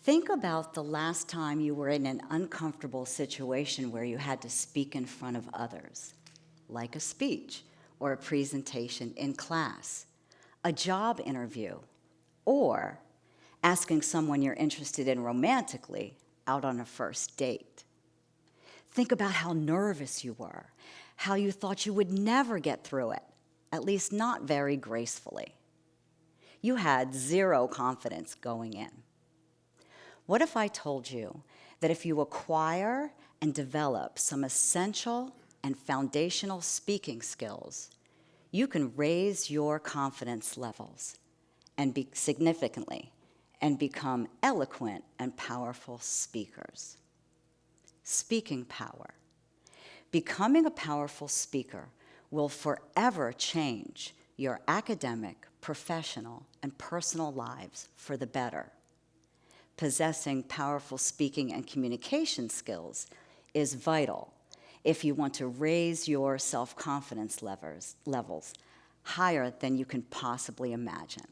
Think about the last time you were in an uncomfortable situation where you had to speak in front of others, like a speech or a presentation in class, a job interview, or asking someone you're interested in romantically out on a first date. Think about how nervous you were, how you thought you would never get through it, at least not very gracefully. You had zero confidence going in. What if I told you that if you acquire and develop some essential and foundational speaking skills, you can raise your confidence levels and significantly and become eloquent and powerful speakers? Speaking power. Becoming a powerful speaker will forever change your academic, professional, and personal lives for the better. Possessing powerful speaking and communication skills is vital if you want to raise your self-confidence levels higher than you can possibly imagine.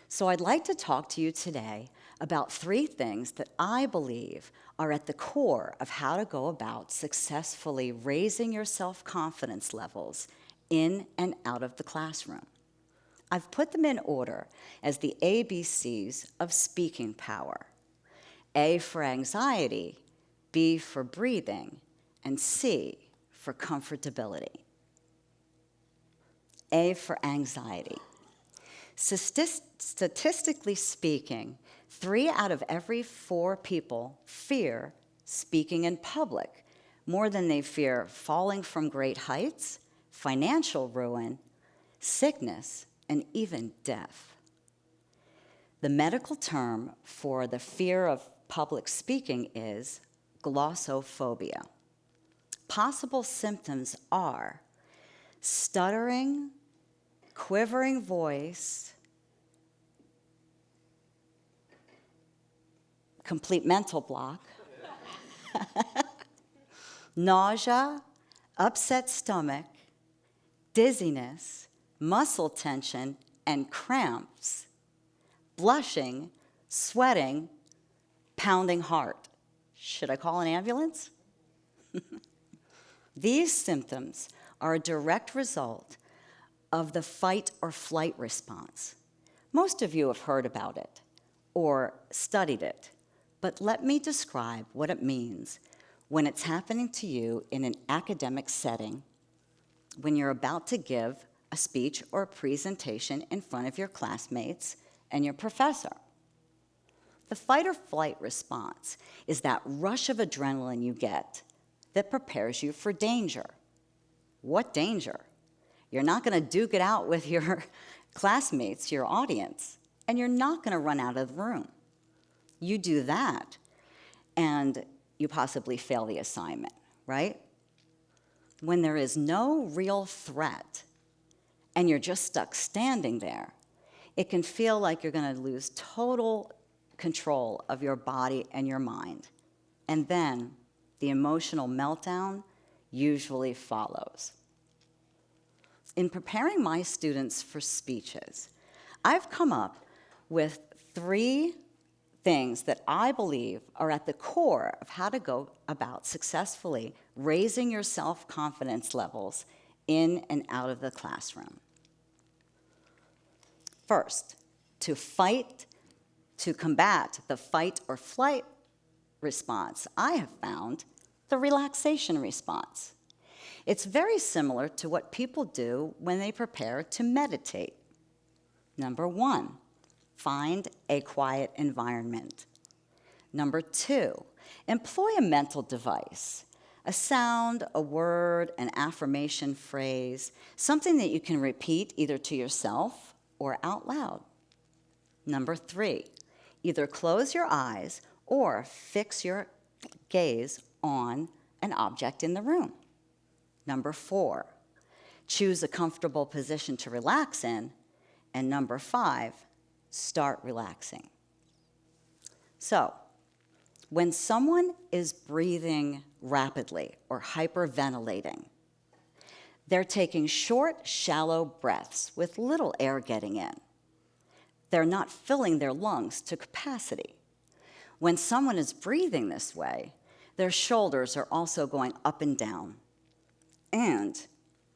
So I'd like to talk to you today about 3 things that I believe are at the core of how to go about successfully raising your self-confidence levels in and out of the classroom. I've put them in order as the ABCs of speaking power. A for anxiety, B for breathing, and C for comfortability. A for anxiety. Statistically speaking, 3 out of every 4 people fear speaking in public more than they fear falling from great heights, financial ruin, sickness, and even death. The medical term for the fear of public speaking is glossophobia. Possible symptoms are stuttering, quivering voice, complete mental block, nausea, upset stomach, dizziness, muscle tension, and cramps, blushing, sweating, pounding heart. Should I call an ambulance? These symptoms are a direct result of the fight or flight response. Most of you have heard about it or studied it, but let me describe what it means when it's happening to you in an academic setting, when you're about to give a speech or a presentation in front of your classmates and your professor. The fight or flight response is that rush of adrenaline you get that prepares you for danger. What danger? You're not going to duke it out with your classmates, your audience, and you're not going to run out of the room. You do that, and you possibly fail the assignment, right? When there is no real threat, and you're just stuck standing there, it can feel like you're going to lose total control of your body and your mind. And then the emotional meltdown usually follows. In preparing my students for speeches, I've come up with 3 things that I believe are at the core of how to go about successfully raising your self-confidence levels in and out of the classroom. First, to combat the fight or flight response, I have found the relaxation response. It's very similar to what people do when they prepare to meditate. Number 1, find a quiet environment. Number 2, employ a mental device, a sound, a word, an affirmation phrase, something that you can repeat either to yourself or out loud. Number 3, either close your eyes or fix your gaze on an object in the room. Number 4, choose a comfortable position to relax in. And number 5, start relaxing. So, when someone is breathing rapidly or hyperventilating, they're taking short, shallow breaths with little air getting in. they're not filling their lungs to capacity. When someone is breathing this way, their shoulders are also going up and down, and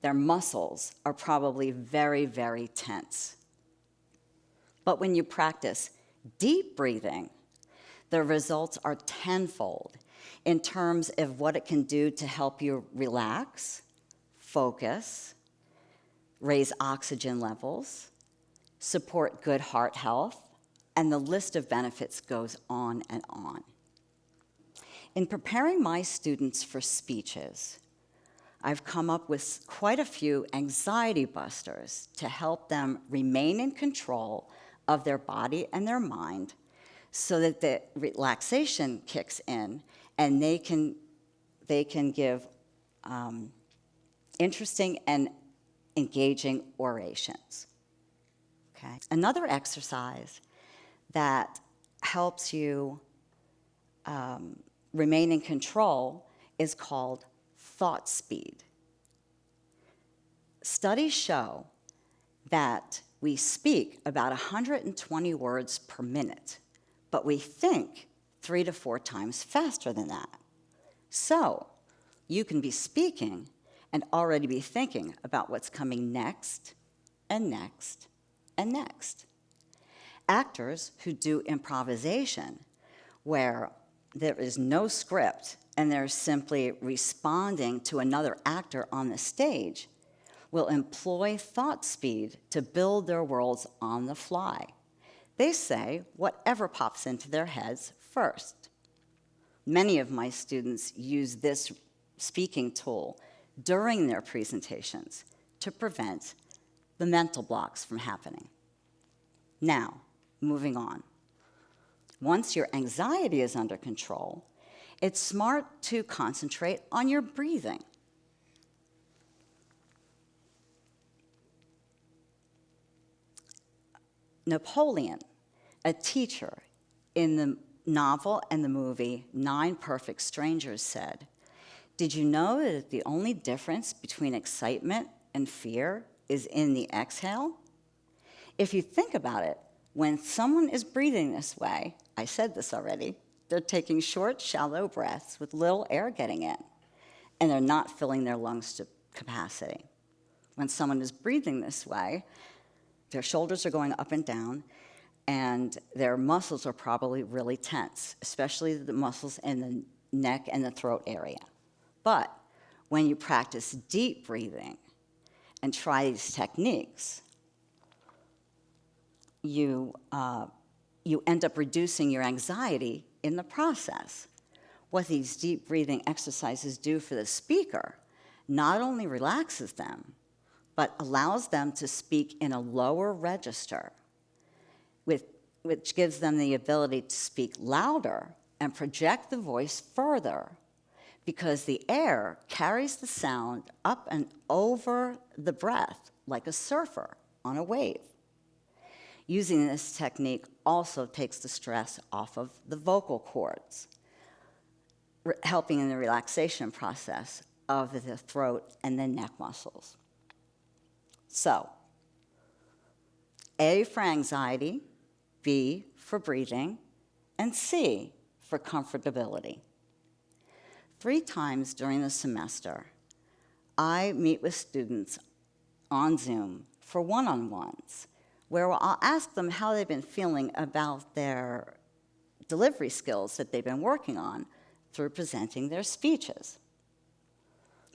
their muscles are probably very, very tense. But when you practice deep breathing, the results are tenfold in terms of what it can do to help you relax, focus, raise oxygen levels, support good heart health, and the list of benefits goes on and on. In preparing my students for speeches, I've come up with quite a few anxiety busters to help them remain in control of their body and their mind so that the relaxation kicks in and they can give interesting and engaging orations. Okay. Another exercise that helps you remain in control is called thought speed. Studies show that we speak about 120 words per minute, but we think 3 to 4 times faster than that. So you can be speaking and already be thinking about what's coming next and next and next. Actors who do improvisation, where there is no script and they're simply responding to another actor on the stage, will employ thought speed to build their worlds on the fly. They say whatever pops into their heads first. Many of my students use this speaking tool during their presentations to prevent the mental blocks from happening. Now, moving on. Once your anxiety is under control, it's smart to concentrate on your breathing. Napoleon, a teacher in the novel and the movie 9 Perfect Strangers, said, "Did you know that the only difference between excitement and fear is in the exhale?" If you think about it, when someone is breathing this way, I said this already, they're taking short, shallow breaths with little air getting in, and they're not filling their lungs to capacity. When someone is breathing this way, their shoulders are going up and down, and their muscles are probably really tense, especially the muscles in the neck and the throat area. But when you practice deep breathing and try these techniques, you end up reducing your anxiety in the process. What these deep breathing exercises do for the speaker not only relaxes them, but allows them to speak in a lower register, which gives them the ability to speak louder and project the voice further, because the air carries the sound up and over the breath like a surfer on a wave. Using this technique also takes the stress off of the vocal cords, helping in the relaxation process of the throat and the neck muscles. So, A for anxiety, B for breathing, and C for comfortability. 3 times during the semester, I meet with students on Zoom for one-on-ones, where I'll ask them how they've been feeling about their delivery skills that they've been working on through presenting their speeches.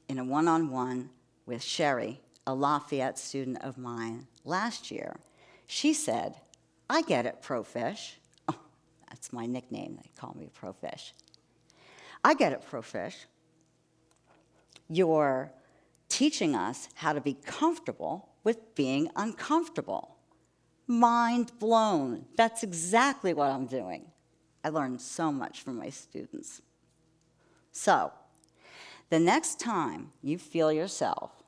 In a one-on-one with Sherry, a Lafayette student of mine last year, she said, "I get it, Profish." Oh, that's my nickname. They call me Profish. "I get it, Profish. You're teaching us how to be comfortable with being uncomfortable." Mind blown. That's exactly what I'm doing. I learned so much from my students. So, the next time you feel yourself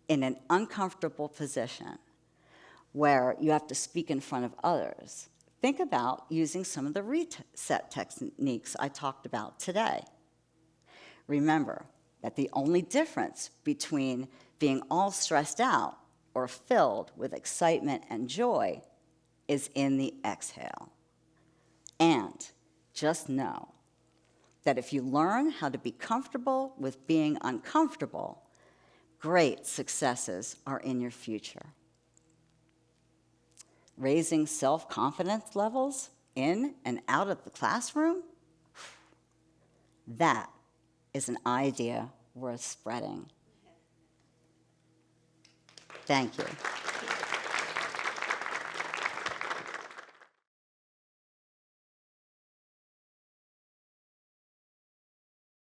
in an uncomfortable position where you have to speak in front of others, think about using some of the reset techniques I talked about today. Remember that the only difference between being all stressed out or filled with excitement and joy is in the exhale. And just know that if you learn how to be comfortable with being uncomfortable, great successes are in your future. Raising self-confidence levels in and out of the classroom, that is an idea worth spreading. Thank you.